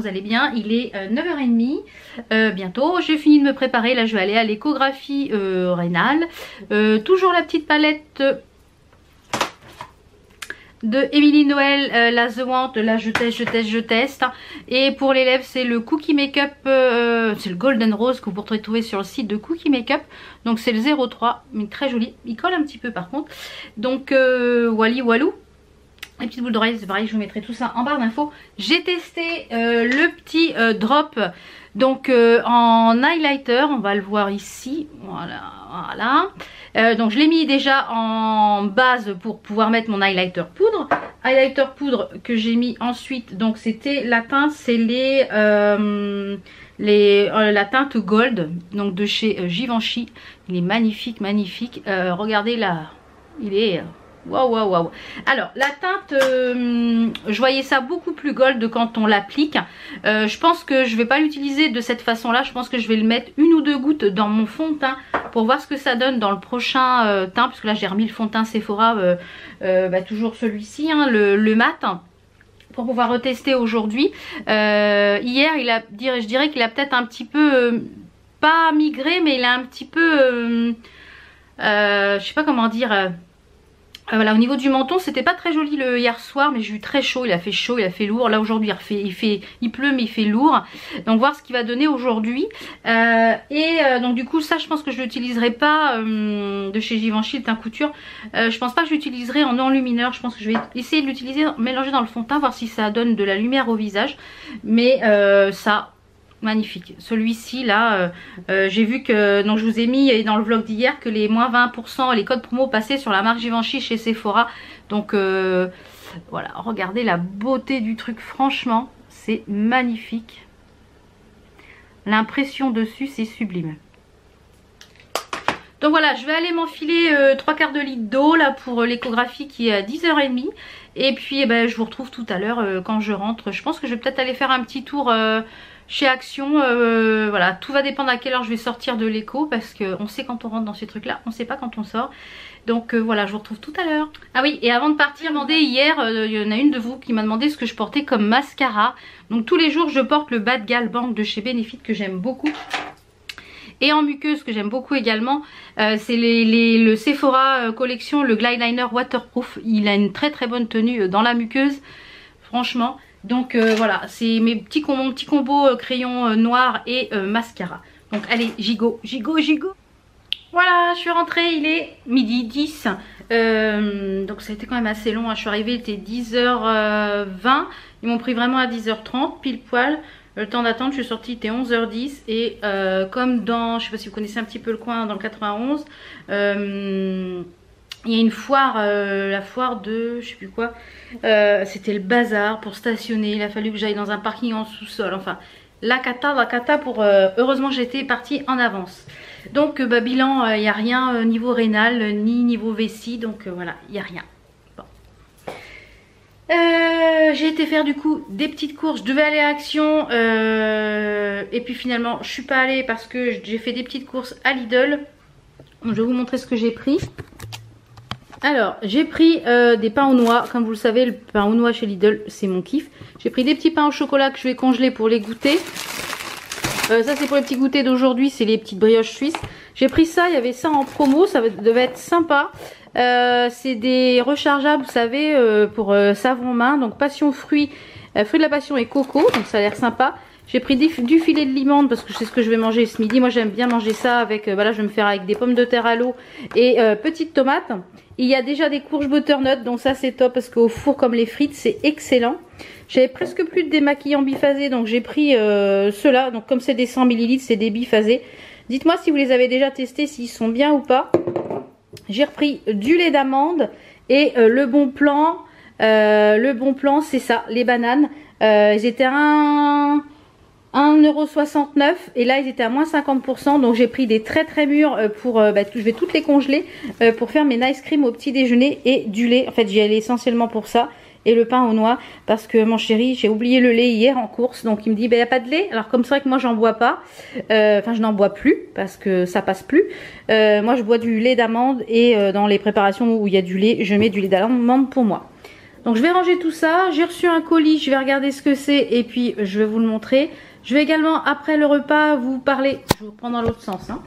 que vous allez bien. Il est 9h30 bientôt. J'ai fini de me préparer. Là je vais aller à l'échographie rénale. Toujours la petite palette de Emily Noël, la The Want, là je teste. Et pour les lèvres c'est le Cookie Makeup, c'est le Golden Rose que vous pourrez trouver sur le site de Cookie Makeup. Donc c'est le 03, mais très joli. Il colle un petit peu par contre. Donc wally walou. Les petites boules d'oreilles, c'est pareil, je vous mettrai tout ça en barre d'infos. J'ai testé le petit drop donc en highlighter, on va le voir ici, voilà. Donc je l'ai mis déjà en base pour pouvoir mettre mon highlighter poudre. Highlighter poudre que j'ai mis ensuite, donc c'était la teinte, c'est la teinte gold, donc de chez Givenchy. Il est magnifique, magnifique. Regardez là, il est... Waouh waouh waouh. Alors la teinte, je voyais ça beaucoup plus gold quand on l'applique. Je pense que je vais pas l'utiliser de cette façon là. Je pense que je vais le mettre une ou deux gouttes dans mon fond de teint pour voir ce que ça donne dans le prochain teint, parce que là j'ai remis le fond de teint Sephora, toujours celui-ci, hein, le mat, pour pouvoir retester aujourd'hui. Hier je dirais qu'il a peut-être un petit peu pas migré, mais il a un petit peu je sais pas comment dire. Voilà, au niveau du menton c'était pas très joli le hier soir, mais j'ai eu très chaud, il a fait lourd. Là aujourd'hui il pleut mais il fait lourd. Donc voir ce qu'il va donner aujourd'hui. Donc du coup ça je pense que je l'utiliserai pas de chez Givenchy, le teint couture. Je pense pas que je l'utiliserai en enlumineur. Je pense que je vais essayer de l'utiliser, mélanger dans le fond de teint, voir si ça donne de la lumière au visage. Mais ça... magnifique. Celui-ci là, j'ai vu que, donc je vous ai mis dans le vlog d'hier que les moins 20%, les codes promo passaient sur la marque Givenchy chez Sephora. Donc voilà, regardez la beauté du truc, franchement c'est magnifique. L'impression dessus c'est sublime. Donc voilà, je vais aller m'enfiler 3/4 de litre d'eau là pour l'échographie qui est à 10h30. Et puis je vous retrouve tout à l'heure quand je rentre. Je pense que je vais peut-être aller faire un petit tour chez Action. Voilà, tout va dépendre à quelle heure je vais sortir de l'écho, parce qu'on sait quand on rentre dans ces trucs là, on sait pas quand on sort. Donc voilà, je vous retrouve tout à l'heure. Ah oui, et avant de partir, hier il y en a une de vous qui m'a demandé ce que je portais comme mascara. Donc tous les jours je porte le Bad Gal Bank de chez Benefit que j'aime beaucoup. Et en muqueuse que j'aime beaucoup également, c'est le Sephora collection, le Glide Liner Waterproof. Il a une très très bonne tenue dans la muqueuse, franchement. Donc voilà, c'est mon petit combo crayon noir et mascara. Donc allez, gigot. Voilà, je suis rentrée, il est midi 10. Donc ça a été quand même assez long, hein. Je suis arrivée, il était 10h20. Ils m'ont pris vraiment à 10h30, pile poil. Le temps d'attente, je suis sortie, il était 11h10. Et comme dans, je sais pas si vous connaissez un petit peu le coin, dans le 91, il y a une foire, la foire de, je sais plus quoi, c'était le bazar pour stationner. Il a fallu que j'aille dans un parking en sous-sol. Enfin, la cata pour... heureusement j'étais partie en avance. Donc bilan, il n'y a rien niveau rénal ni niveau vessie. Donc voilà, il n'y a rien. Bon. J'ai été faire du coup des petites courses. Je devais aller à Action. Et puis finalement je suis pas allée parce que j'ai fait des petites courses à Lidl. Je vais vous montrer ce que j'ai pris. Alors j'ai pris des pains aux noix. Comme vous le savez, le pain aux noix chez Lidl c'est mon kiff. J'ai pris des petits pains au chocolat que je vais congeler pour les goûter. Ça c'est pour les petits goûters d'aujourd'hui, c'est les petites brioches suisses. J'ai pris ça, il y avait ça en promo, ça devait être sympa. C'est des rechargeables, vous savez, pour savon main. Donc passion fruits, fruits de la passion et coco, donc ça a l'air sympa. J'ai pris du filet de limande parce que c'est ce que je vais manger ce midi. Moi j'aime bien manger ça avec, voilà, je vais me faire avec des pommes de terre à l'eau et petites tomates. Il y a déjà des courges butternut, donc ça c'est top parce qu'au four comme les frites c'est excellent. J'avais presque plus de démaquillants biphasés, donc j'ai pris ceux-là. Donc comme c'est des 100 ml, c'est des biphasés. Dites-moi si vous les avez déjà testés, s'ils sont bien ou pas. J'ai repris du lait d'amande et le bon plan. Le bon plan, c'est ça, les bananes. Ils étaient à 1,69€ et là ils étaient à moins 50%. Donc j'ai pris des très très mûrs pour... je vais toutes les congeler pour faire mes nice cream au petit déjeuner et du lait. En fait j'y allais essentiellement pour ça. Et le pain aux noix parce que mon chéri, j'ai oublié le lait hier en course, donc il me dit il n'y a pas de lait. Alors comme c'est vrai que moi j'en bois pas, enfin je n'en bois plus parce que ça passe plus. Moi je bois du lait d'amande et dans les préparations où il y a du lait, je mets du lait d'amande pour moi. Donc je vais ranger tout ça. J'ai reçu un colis, je vais regarder ce que c'est et puis je vais vous le montrer. Je vais également après le repas vous parler. Je vous reprends dans l'autre sens, hein.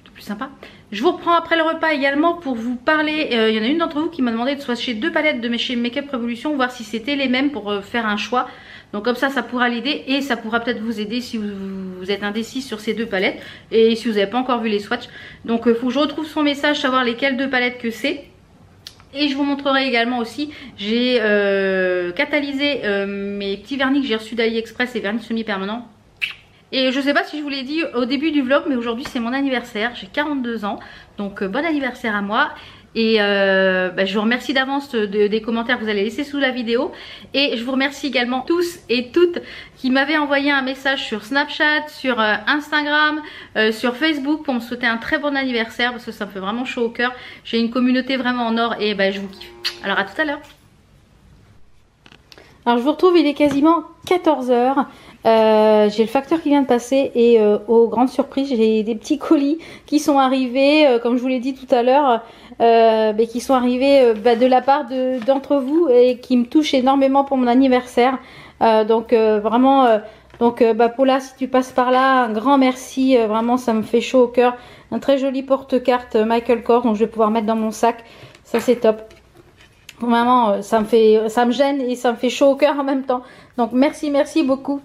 C'est plus sympa. Je vous reprends après le repas également pour vous parler. Il y en a une d'entre vous qui m'a demandé de swatcher 2 palettes de chez Make Up Revolution, voir si c'était les mêmes pour faire un choix. Donc comme ça pourra l'aider et ça pourra peut-être vous aider si vous êtes indécis sur ces 2 palettes et si vous n'avez pas encore vu les swatchs. Donc il faut que je retrouve son message, savoir lesquelles 2 palettes que c'est. Et je vous montrerai également aussi, j'ai catalysé mes petits vernis que j'ai reçus d'AliExpress, et vernis semi-permanents. Et je sais pas si je vous l'ai dit au début du vlog, mais aujourd'hui c'est mon anniversaire, j'ai 42 ans, donc bon anniversaire à moi. Et je vous remercie d'avance des commentaires que vous allez laisser sous la vidéo. Et je vous remercie également tous et toutes qui m'avaient envoyé un message sur Snapchat, sur Instagram, sur Facebook pour me souhaiter un très bon anniversaire, parce que ça me fait vraiment chaud au cœur. J'ai une communauté vraiment en or et je vous kiffe. Alors à tout à l'heure. Alors je vous retrouve, il est quasiment 14 h. J'ai le facteur qui vient de passer et aux grandes surprises j'ai des petits colis qui sont arrivés comme je vous l'ai dit tout à l'heure, qui sont arrivés de la part d'entre vous et qui me touchent énormément pour mon anniversaire. Vraiment Paula, si tu passes par là, un grand merci, vraiment ça me fait chaud au cœur. Un très joli porte-carte Michael Kors, donc je vais pouvoir mettre dans mon sac, ça c'est top. Vraiment ça me gêne et ça me fait chaud au cœur en même temps, donc merci beaucoup.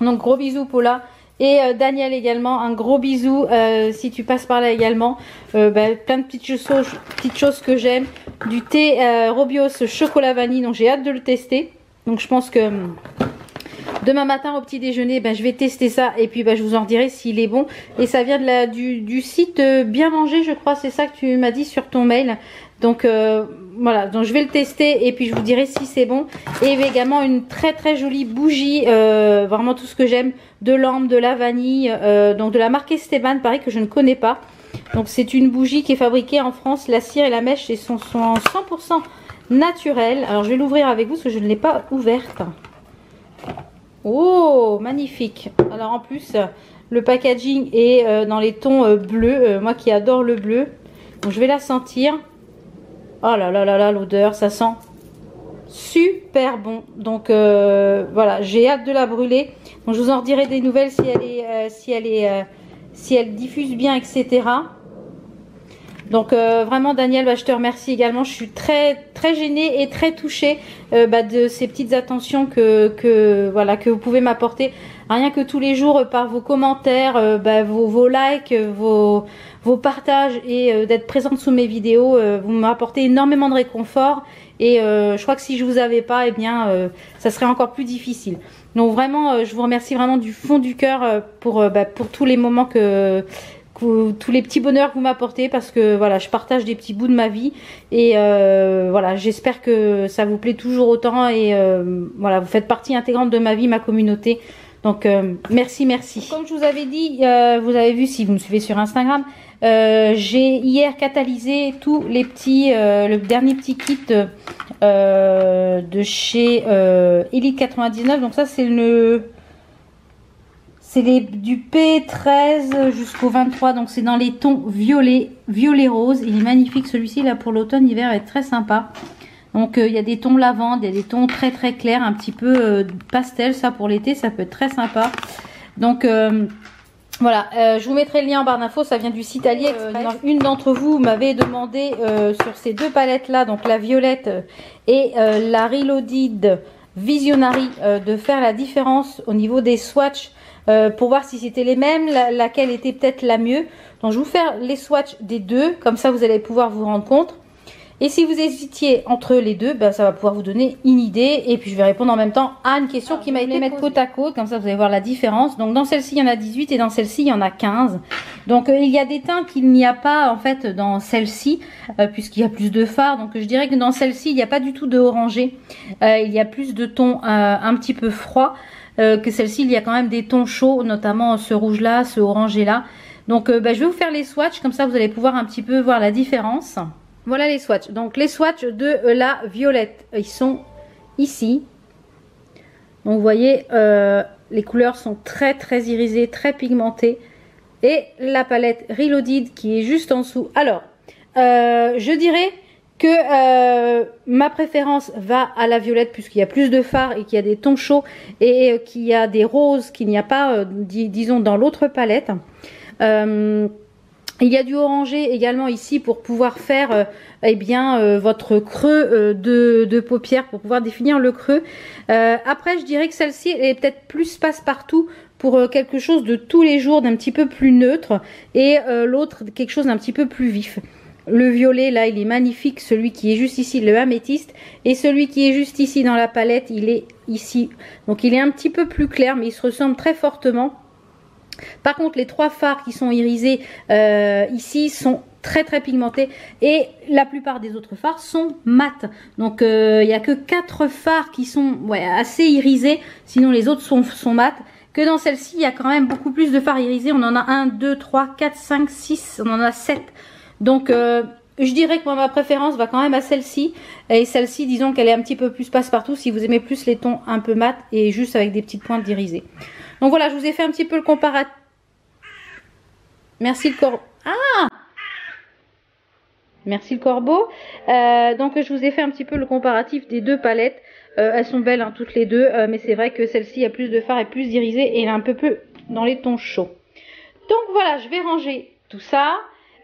Donc gros bisous Paula et Daniel également, un gros bisou si tu passes par là également. Plein de petites choses que j'aime, du thé Robios chocolat vanille, donc j'ai hâte de le tester. Donc je pense que demain matin au petit déjeuner je vais tester ça et puis je vous en dirai s'il est bon. Et ça vient du site Bien Manger, je crois, c'est ça que tu m'as dit sur ton mail. Donc voilà, donc je vais le tester et puis je vous dirai si c'est bon. Et il y avait également une très jolie bougie, vraiment tout ce que j'aime, de l'ambre, de la vanille, donc de la marque Esteban, pareil, que je ne connais pas. Donc c'est une bougie qui est fabriquée en France, la cire et la mèche sont 100% naturelles. Alors je vais l'ouvrir avec vous parce que je ne l'ai pas ouverte. Oh, magnifique. Alors en plus le packaging est dans les tons bleus, moi qui adore le bleu. Donc je vais la sentir. Oh là là là là, l'odeur, ça sent super bon. Donc voilà, j'ai hâte de la brûler. Donc je vous en redirai des nouvelles si elle diffuse bien, etc. Donc vraiment Daniel, je te remercie également. Je suis très gênée et très touchée de ces petites attentions que vous pouvez m'apporter. Rien que tous les jours par vos commentaires, vos likes, vos partages et d'être présente sous mes vidéos, vous m'apportez énormément de réconfort. Et je crois que si je vous avais pas, ça serait encore plus difficile. Donc vraiment, je vous remercie vraiment du fond du cœur pour tous les moments tous les petits bonheurs que vous m'apportez, parce que voilà, je partage des petits bouts de ma vie et voilà, j'espère que ça vous plaît toujours autant et voilà, vous faites partie intégrante de ma vie, ma communauté. Donc merci. Comme je vous avais dit, vous avez vu si vous me suivez sur Instagram, j'ai hier catalysé tous les petits, le dernier petit kit de chez Elite 99. Donc ça c'est du P13 jusqu'au 23, donc c'est dans les tons violet rose. Il est magnifique celui-ci là pour l'automne, hiver, va être très sympa. Donc il y a des tons lavande, il y a des tons très clairs, un petit peu pastel, ça pour l'été, ça peut être très sympa. Donc voilà, je vous mettrai le lien en barre d'infos, ça vient du site AliExpress. Une d'entre vous m'avait demandé sur ces 2 palettes là, donc la violette et la Reloaded Visionary, de faire la différence au niveau des swatchs. Pour voir si c'était les mêmes, laquelle était peut-être la mieux. Donc je vais vous faire les swatchs des 2, comme ça vous allez pouvoir vous rendre compte. Et si vous hésitiez entre les 2, ça va pouvoir vous donner une idée. Et puis je vais répondre en même temps à une question qui m'a été posée. Côte à côte, comme ça vous allez voir la différence. Donc dans celle-ci il y en a 18 et dans celle-ci il y en a 15. Donc il y a des teints qu'il n'y a pas en fait dans celle-ci, puisqu'il y a plus de fard. Donc je dirais que dans celle-ci il n'y a pas du tout de orangé. Il y a plus de tons un petit peu froids. Que celle-ci il y a quand même des tons chauds, notamment ce rouge là, ce orangé là. Donc je vais vous faire les swatchs, comme ça vous allez pouvoir un petit peu voir la différence. Voilà les swatchs. Donc les swatchs de la violette, ils sont ici. Donc vous voyez, les couleurs sont très irisées, très pigmentées. Et la palette Reloaded qui est juste en dessous. Alors je dirais que ma préférence va à la violette puisqu'il y a plus de fards et qu'il y a des tons chauds et qu'il y a des roses qu'il n'y a pas, disons, dans l'autre palette. Il y a du orangé également ici pour pouvoir faire eh bien, votre creux de paupières, pour pouvoir définir le creux. Après, je dirais que celle-ci est peut-être plus passe-partout pour quelque chose de tous les jours, d'un petit peu plus neutre, et l'autre quelque chose d'un petit peu plus vif. Le violet, là, il est magnifique. Celui qui est juste ici, le améthyste. Et celui qui est juste ici dans la palette, il est ici. Donc, il est un petit peu plus clair, mais il se ressemble très fortement. Par contre, les trois fards qui sont irisés ici sont très pigmentés. Et la plupart des autres fards sont mat. Donc, il n'y a que 4 fards qui sont assez irisés. Sinon, les autres sont mat. Que dans celle-ci, il y a quand même beaucoup plus de fards irisés. On en a 1, 2, 3, 4, 5, 6. On en a 7. Donc, je dirais que moi, ma préférence va quand même à celle-ci. Et celle-ci, disons qu'elle est un petit peu plus passe-partout si vous aimez plus les tons un peu mat et juste avec des petites pointes irisées. Donc voilà, je vous ai fait un petit peu le comparatif. Merci le corbeau. Ah! Merci le corbeau. Donc, je vous ai fait un petit peu le comparatif des deux palettes. Elles sont belles hein, toutes les deux. Mais c'est vrai que celle-ci a plus de fard et plus irisée. Et elle est un peu plus dans les tons chauds. Donc voilà, je vais ranger tout ça.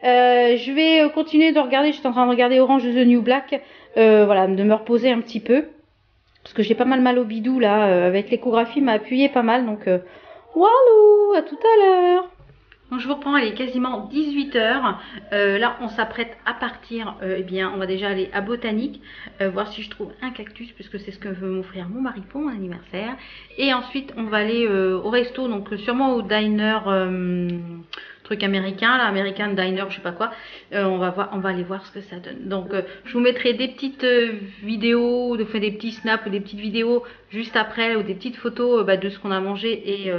Je vais continuer de regarder, je suis en train de regarder Orange de The New Black, voilà, de me reposer un petit peu, parce que j'ai pas mal au bidou là, avec l'échographie m'a appuyé pas mal, donc walou, à tout à l'heure. Donc je vous reprends, il est quasiment 18 h. Là on s'apprête à partir, eh bien on va déjà aller à Botanique, voir si je trouve un cactus, puisque c'est ce que veut m'offrir mon mari pour mon anniversaire. Et ensuite on va aller au resto, donc sûrement au diner, truc américain, là, American Diner, je sais pas quoi. On va aller voir ce que ça donne. Donc je vous mettrai des petites vidéos, des petits snaps ou des petites vidéos juste après, ou des petites photos de ce qu'on a mangé et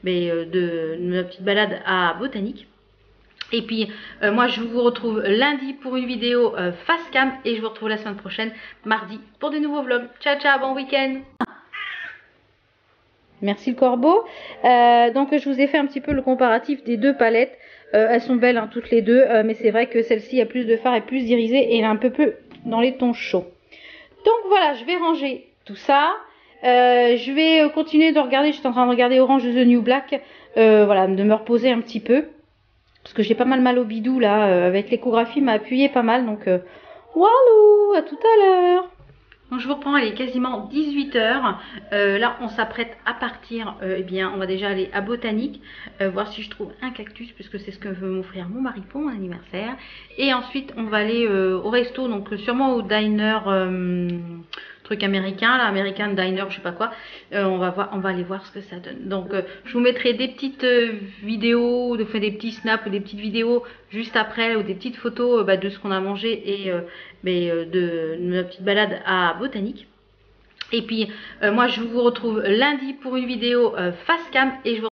de notre petite balade à Botanique. Et puis moi je vous retrouve lundi pour une vidéo face cam, et je vous retrouve la semaine prochaine, mardi, pour de nouveaux vlogs. Ciao ciao, bon week-end. Merci le corbeau. Donc je vous ai fait un petit peu le comparatif des deux palettes. Elles sont belles hein, toutes les deux, mais c'est vrai que celle-ci a plus de fard et plus irisée, et elle est un peu plus dans les tons chauds. Donc voilà, je vais ranger tout ça. Je vais continuer de regarder, je suis en train de regarder Orange de The New Black, voilà, de me reposer un petit peu, parce que j'ai pas mal au bidou là, avec l'échographie m'a appuyé pas mal, donc walou, à tout à l'heure. Donc je vous reprends, il est quasiment 18 h. Là on s'apprête à partir, eh bien on va déjà aller à Botanique, voir si je trouve un cactus, puisque c'est ce que veut m'offrir mon mari pour mon anniversaire. Et ensuite on va aller au resto, donc sûrement au diner, truc américain, là, American Diner, je sais pas quoi. On va aller voir ce que ça donne. Donc je vous mettrai des petites vidéos, des petits snaps ou des petites vidéos juste après, ou des petites photos de ce qu'on a mangé et de notre petite balade à Botanique. Et puis moi je vous retrouve lundi pour une vidéo face cam, et je vous